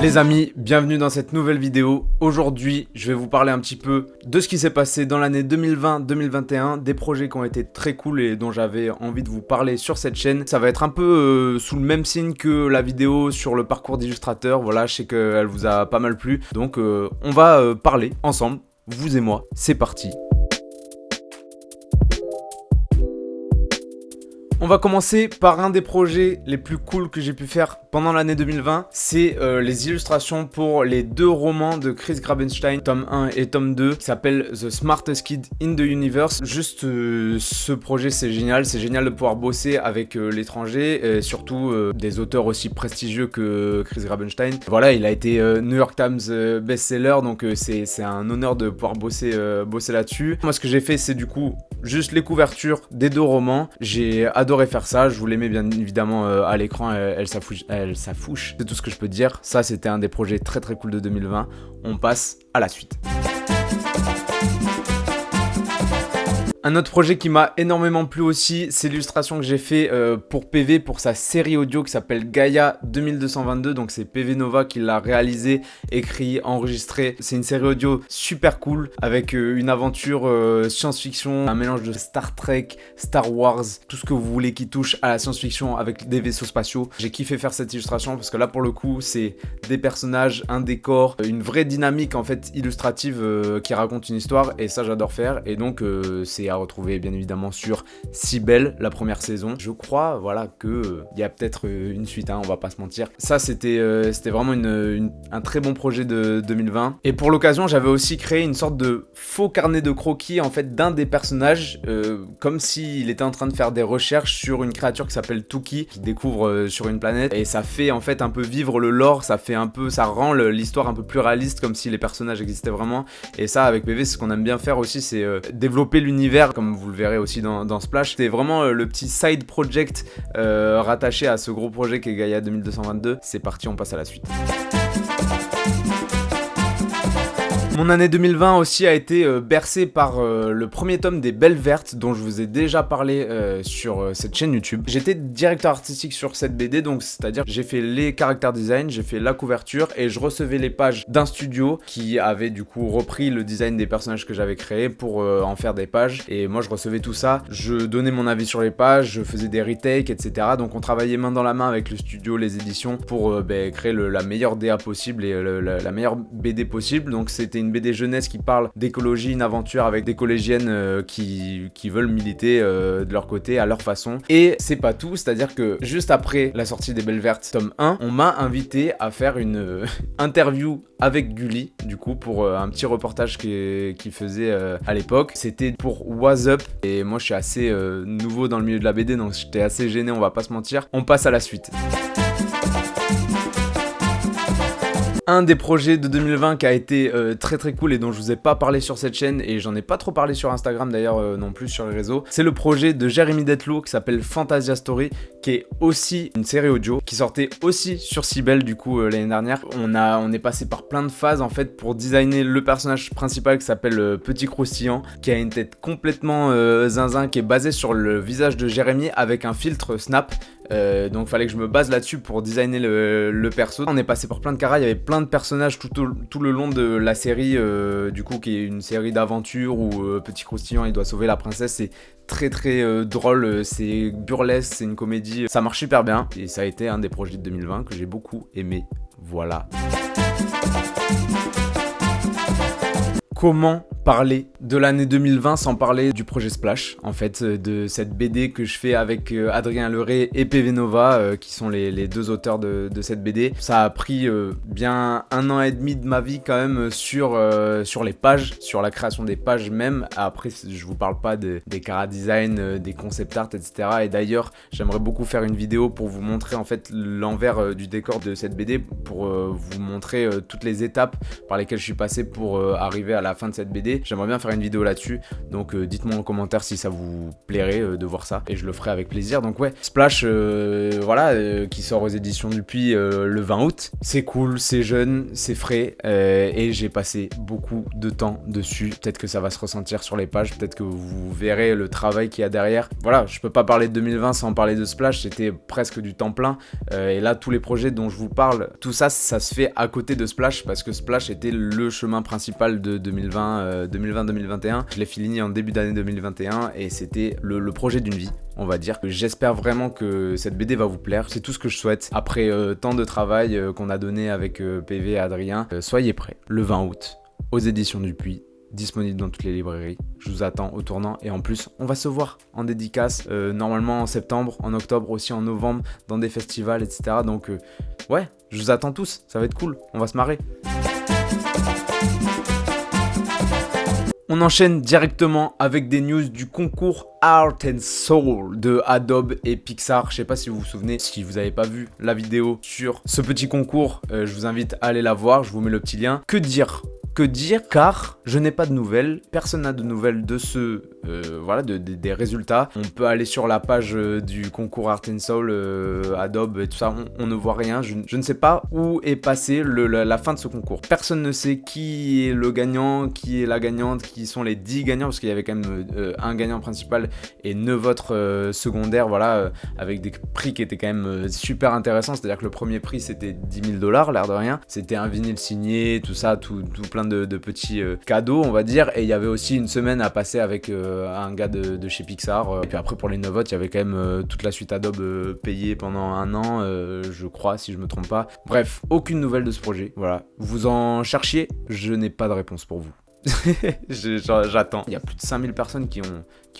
Les amis, bienvenue dans cette nouvelle vidéo. Aujourd'hui, je vais vous parler un petit peu de ce qui s'est passé dans l'année 2020-2021, des projets qui ont été très cool et dont j'avais envie de vous parler sur cette chaîne. Ça va être un peu sous le même signe que la vidéo sur le parcours d'illustrateur. Voilà, je sais qu'elle vous a pas mal plu. Donc, on va parler ensemble, vous et moi. C'est parti. On va commencer par un des projets les plus cool que j'ai pu faire pendant l'année 2020. C'est les illustrations pour les deux romans de Chris Grabenstein, tome 1 et tome 2, qui s'appelle The Smartest Kid in the Universe. Juste ce projet, c'est génial de pouvoir bosser avec l'étranger, et surtout des auteurs aussi prestigieux que Chris Grabenstein. Voilà, il a été New York Times best-seller, donc c'est un honneur de pouvoir bosser là-dessus. Moi, ce que j'ai fait, c'est du coup juste les couvertures des deux romans. J'ai adoré faire ça, je vous les mets bien évidemment à l'écran, elle s'affouche, c'est tout ce que je peux dire. Ça, c'était un des projets très très cool de 2020. On passe à la suite. Un autre projet qui m'a énormément plu aussi, c'est l'illustration que j'ai fait pour PV, pour sa série audio qui s'appelle Gaïa 2222. Donc c'est PV Nova qui l'a réalisé, écrit, enregistré. C'est une série audio super cool avec une aventure science-fiction, un mélange de Star Trek, Star Wars, tout ce que vous voulez qui touche à la science-fiction avec des vaisseaux spatiaux. J'ai kiffé faire cette illustration parce que là pour le coup c'est des personnages, un décor, une vraie dynamique en fait illustrative qui raconte une histoire, et ça j'adore faire. Et donc c'est à retrouver bien évidemment sur Cybelle, la première saison. Je crois voilà que il y a peut-être une suite, on va pas se mentir. Ça c'était vraiment un très bon projet de 2020. Et pour l'occasion j'avais aussi créé une sorte de faux carnet de croquis en fait d'un des personnages, comme s'il était en train de faire des recherches sur une créature qui s'appelle Tuki, qui découvre sur une planète, et ça fait en fait un peu vivre le lore, ça rend l'histoire un peu plus réaliste, comme si les personnages existaient vraiment. Et ça avec PV, c'est ce qu'on aime bien faire aussi, c'est développer l'univers, comme vous le verrez aussi dans Splash. C'était vraiment le petit side project rattaché à ce gros projet qui est Gaïa 2222. C'est parti, on passe à la suite. Mon année 2020 aussi a été bercée par le premier tome des Belles Vertes, dont je vous ai déjà parlé sur cette chaîne YouTube. J'étais directeur artistique sur cette BD, donc c'est-à-dire j'ai fait les character design, j'ai fait la couverture, et je recevais les pages d'un studio qui avait du coup repris le design des personnages que j'avais créés pour en faire des pages. Et moi je recevais tout ça, je donnais mon avis sur les pages, je faisais des retakes, etc. Donc on travaillait main dans la main avec le studio, les éditions, pour créer la meilleure DA possible et la meilleure BD possible. Donc c'était une BD jeunesse qui parle d'écologie, une aventure avec des collégiennes qui veulent militer de leur côté, à leur façon. Et c'est pas tout, c'est-à-dire que juste après la sortie des Belles Vertes tome 1, on m'a invité à faire une interview avec Gulli, du coup, pour un petit reportage qu'il faisait à l'époque. C'était pour What's Up, et moi je suis assez nouveau dans le milieu de la BD, donc j'étais assez gêné, on va pas se mentir. On passe à la suite. Un des projets de 2020 qui a été très très cool et dont je vous ai pas parlé sur cette chaîne, et j'en ai pas trop parlé sur Instagram d'ailleurs non plus sur les réseaux, c'est le projet de Jérémy Detlo qui s'appelle Fantasia Story, qui est aussi une série audio qui sortait aussi sur Cybelle du coup l'année dernière. On est passé par plein de phases en fait pour designer le personnage principal qui s'appelle Petit Croustillant, qui a une tête complètement zinzin, qui est basée sur le visage de Jérémy avec un filtre Snap. Donc fallait que je me base là-dessus pour designer le perso. On est passé par plein de caras, il y avait plein de personnages tout le long de la série, du coup qui est une série d'aventures où Petit Croustillant il doit sauver la princesse. C'est très très drôle, c'est burlesque, c'est une comédie, ça marche super bien, et ça a été un des projets de 2020 que j'ai beaucoup aimé. Voilà. Comment parler de l'année 2020 sans parler du projet Splash, en fait, de cette BD que je fais avec Adrien Leray et PV Nova, qui sont les deux auteurs de cette BD. Ça a pris bien 1 an et demi de ma vie quand même sur les pages, sur la création des pages même. Après, je vous parle pas des chara design, des concept art, etc. Et d'ailleurs, j'aimerais beaucoup faire une vidéo pour vous montrer en fait l'envers du décor de cette BD, pour vous montrer toutes les étapes par lesquelles je suis passé pour arriver à la fin de cette BD. BD. J'aimerais bien faire une vidéo là-dessus, donc dites-moi en commentaire si ça vous plairait de voir ça, et je le ferai avec plaisir. Donc ouais, Splash, voilà, qui sort aux éditions Dupuis le 20 août. C'est cool, c'est jeune, c'est frais, et j'ai passé beaucoup de temps dessus. Peut-être que ça va se ressentir sur les pages, peut-être que vous verrez le travail qu'il y a derrière. Voilà, je peux pas parler de 2020 sans parler de Splash, c'était presque du temps plein, et là tous les projets dont je vous parle, tout ça, ça se fait à côté de Splash, parce que Splash était le chemin principal de 2020-2021. Je l'ai fini en début d'année 2021 et c'était le projet d'une vie, on va dire. J'espère vraiment que cette BD va vous plaire, c'est tout ce que je souhaite. Après tant de travail qu'on a donné avec PV et Adrien, soyez prêts, le 20 août, aux éditions Dupuis, disponible dans toutes les librairies. Je vous attends au tournant, et en plus on va se voir en dédicace normalement en septembre, en octobre, aussi en novembre, dans des festivals, etc. Donc ouais, je vous attends tous, ça va être cool, on va se marrer. On enchaîne directement avec des news du concours Art and Soul de Adobe et Pixar. Je sais pas si vous vous souvenez, si vous n'avez pas vu la vidéo sur ce petit concours, je vous invite à aller la voir, je vous mets le petit lien. Que dire, car je n'ai pas de nouvelles, personne n'a de nouvelles de voilà, des résultats. On peut aller sur la page du concours Art and Soul, Adobe et tout ça, on ne voit rien. Je ne sais pas où est passée la fin de ce concours. Personne ne sait qui est le gagnant, qui est la gagnante, qui sont les 10 gagnants, parce qu'il y avait quand même un gagnant principal et 9 autres secondaires, voilà, avec des prix qui étaient quand même super intéressants. C'est-à-dire que le premier prix c'était 10 000 $, l'air de rien. C'était un vinyle signé, tout ça, tout plein de petits cadeaux, on va dire. Et il y avait aussi une semaine à passer avec un gars de chez Pixar. Et puis après, pour les 9 autres, il y avait quand même toute la suite Adobe payée pendant un an, je crois, si je me trompe pas. Bref, aucune nouvelle de ce projet. Voilà. Vous en cherchiez, je n'ai pas de réponse pour vous. J'attends. Il y a plus de 5000 personnes qui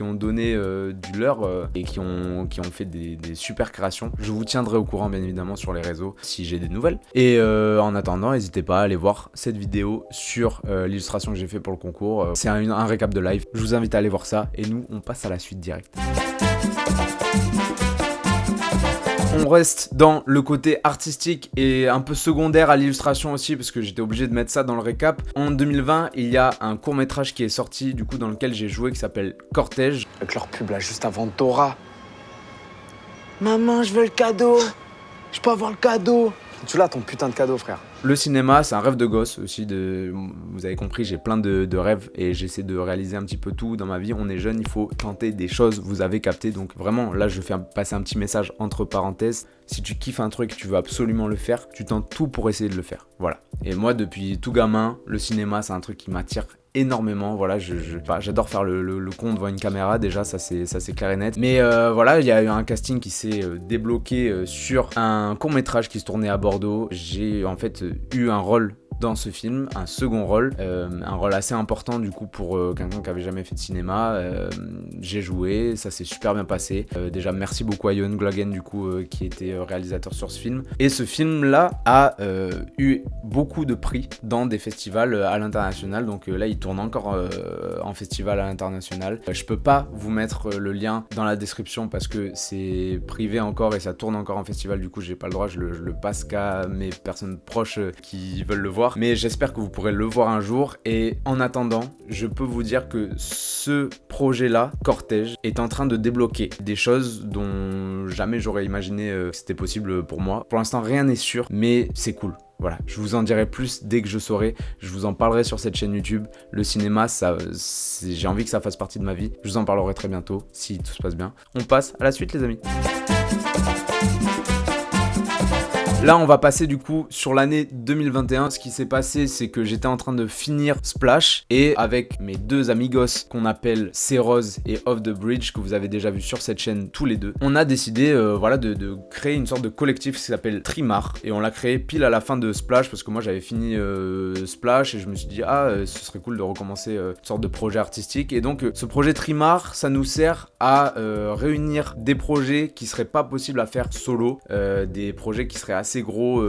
ont donné du leur et qui ont fait des super créations. Je vous tiendrai au courant bien évidemment sur les réseaux si j'ai des nouvelles. Et en attendant, n'hésitez pas à aller voir cette vidéo sur l'illustration que j'ai fait pour le concours. C'est un récap de live. Je vous invite à aller voir ça et nous on passe à la suite directe. On reste dans le côté artistique et un peu secondaire à l'illustration aussi, parce que j'étais obligé de mettre ça dans le récap. En 2020, il y a un court-métrage qui est sorti, du coup, dans lequel j'ai joué, qui s'appelle Cortège. Avec leur pub là, juste avant Dora. Maman, je veux le cadeau. Je peux avoir le cadeau. Tu l'as ton putain de cadeau, frère. Le cinéma, c'est un rêve de gosse aussi. Vous avez compris, j'ai plein de rêves et j'essaie de réaliser un petit peu tout dans ma vie. On est jeune, il faut tenter des choses, vous avez capté. Donc vraiment, là, je fais passer un petit message entre parenthèses. Si tu kiffes un truc, tu veux absolument le faire, tu tentes tout pour essayer de le faire. Voilà. Et moi, depuis tout gamin, le cinéma, c'est un truc qui m'attire énormément. Voilà, j'adore faire le con devant une caméra, déjà, ça c'est clair et net. Mais voilà, il y a eu un casting qui s'est débloqué sur un court-métrage qui se tournait à Bordeaux. J'ai en fait eu un rôle dans ce film, un second rôle, un rôle assez important du coup pour quelqu'un qui avait jamais fait de cinéma. J'ai joué, ça s'est super bien passé. Déjà merci beaucoup à Yohan Glogen du coup qui était réalisateur sur ce film. Et ce film là a eu beaucoup de prix dans des festivals à l'international, donc là il tourne encore en festival à l'international. Je peux pas vous mettre le lien dans la description parce que c'est privé encore et ça tourne encore en festival, du coup j'ai pas le droit, je le passe qu'à mes personnes proches qui veulent le voir. Mais j'espère que vous pourrez le voir un jour. Et en attendant, je peux vous dire que ce projet-là, Cortège, est en train de débloquer des choses dont jamais j'aurais imaginé que c'était possible pour moi. Pour l'instant, rien n'est sûr, mais c'est cool. Voilà, je vous en dirai plus dès que je saurai. Je vous en parlerai sur cette chaîne YouTube. Le cinéma, j'ai envie que ça fasse partie de ma vie. Je vous en parlerai très bientôt, si tout se passe bien. On passe à la suite, les amis. Là, on va passer du coup sur l'année 2021. Ce qui s'est passé, c'est que j'étais en train de finir Splash et avec mes deux amigos qu'on appelle Ceroz et Off the Bridge, que vous avez déjà vu sur cette chaîne tous les deux, on a décidé voilà, de créer une sorte de collectif qui s'appelle Trimar. Et on l'a créé pile à la fin de Splash parce que moi j'avais fini Splash et je me suis dit ce serait cool de recommencer une sorte de projet artistique. Et donc ce projet Trimar, ça nous sert à réunir des projets qui seraient pas possibles à faire solo, des projets qui seraient assez gros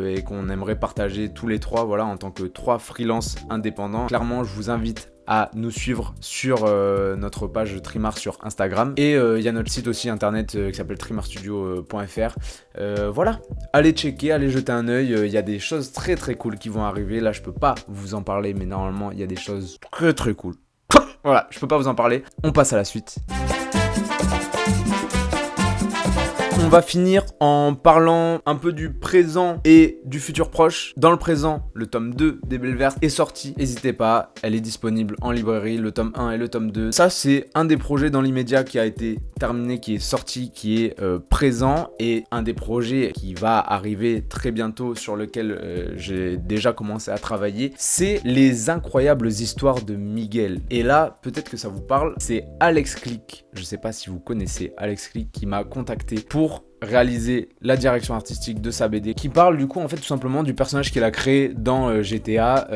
et qu'on aimerait partager tous les trois, voilà, en tant que trois freelances indépendants. Clairement, je vous invite à nous suivre sur notre page Trimar sur Instagram. Et il y a notre site aussi internet qui s'appelle trimarstudio.fr. Voilà, allez checker, allez jeter un œil. Il y a des choses très très cool qui vont arriver. Là, je peux pas vous en parler, mais normalement, il y a des choses très très cool. Voilà, je peux pas vous en parler. On passe à la suite. On va finir en parlant un peu du présent et du futur proche. Dans le présent, le tome 2 des Belles Vertes est sorti. N'hésitez pas, elle est disponible en librairie, le tome 1 et le tome 2. Ça, c'est un des projets dans l'immédiat qui a été terminé, qui est sorti, qui est présent. Et un des projets qui va arriver très bientôt, sur lequel j'ai déjà commencé à travailler, c'est les incroyables histoires de Miguel. Et là, peut-être que ça vous parle, c'est Alex Click. Je sais pas si vous connaissez Alex Click qui m'a contacté pour réaliser la direction artistique de sa BD qui parle du coup en fait tout simplement du personnage qu'il a créé dans GTA.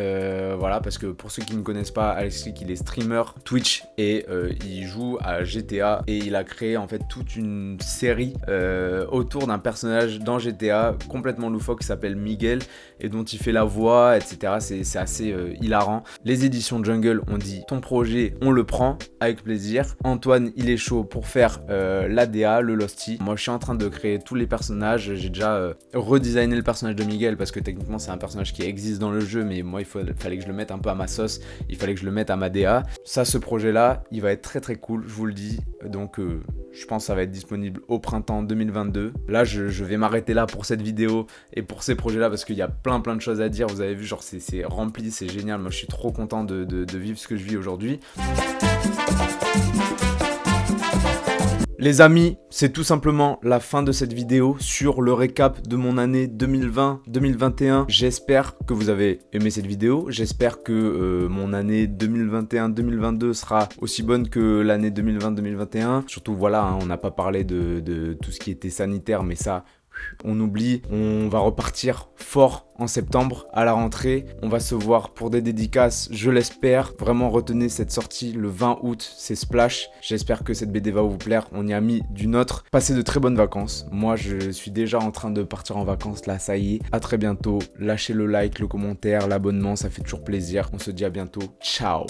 Voilà, parce que pour ceux qui ne connaissent pas, Alex Click, il est streamer Twitch et il joue à GTA et il a créé en fait toute une série autour d'un personnage dans GTA complètement loufoque qui s'appelle Miguel et dont il fait la voix, etc. C'est assez hilarant. Les éditions Jungle ont dit ton projet on le prend avec plaisir. Antoine il est chaud pour faire l'ADA, le Losty. Moi je suis en train de créer tous les personnages. J'ai déjà redesigné le personnage de Miguel parce que techniquement c'est un personnage qui existe dans le jeu, mais moi il fallait que je le mette un peu à ma sauce, il fallait que je le mette à ma DA. Ça, ce projet là il va être très très cool, je vous le dis. Donc je pense que ça va être disponible au printemps 2022. Là je vais m'arrêter là pour cette vidéo et pour ces projets là parce qu'il y a plein de choses à dire. Vous avez vu, genre c'est rempli, c'est génial. Moi je suis trop content de vivre ce que je vis aujourd'hui. Les amis, c'est tout simplement la fin de cette vidéo sur le récap de mon année 2020-2021. J'espère que vous avez aimé cette vidéo. J'espère que mon année 2021-2022 sera aussi bonne que l'année 2020-2021. Surtout, voilà, hein, on n'a pas parlé de tout ce qui était sanitaire, mais ça, on oublie. On va repartir fort en septembre à la rentrée. On va se voir pour des dédicaces, je l'espère. Vraiment, retenez cette sortie le 20 août, c'est Splash. J'espère que cette BD va vous plaire. On y a mis du nôtre. Passez de très bonnes vacances. Moi, je suis déjà en train de partir en vacances là, ça y est. À très bientôt. Lâchez le like, le commentaire, l'abonnement, ça fait toujours plaisir. On se dit à bientôt. Ciao.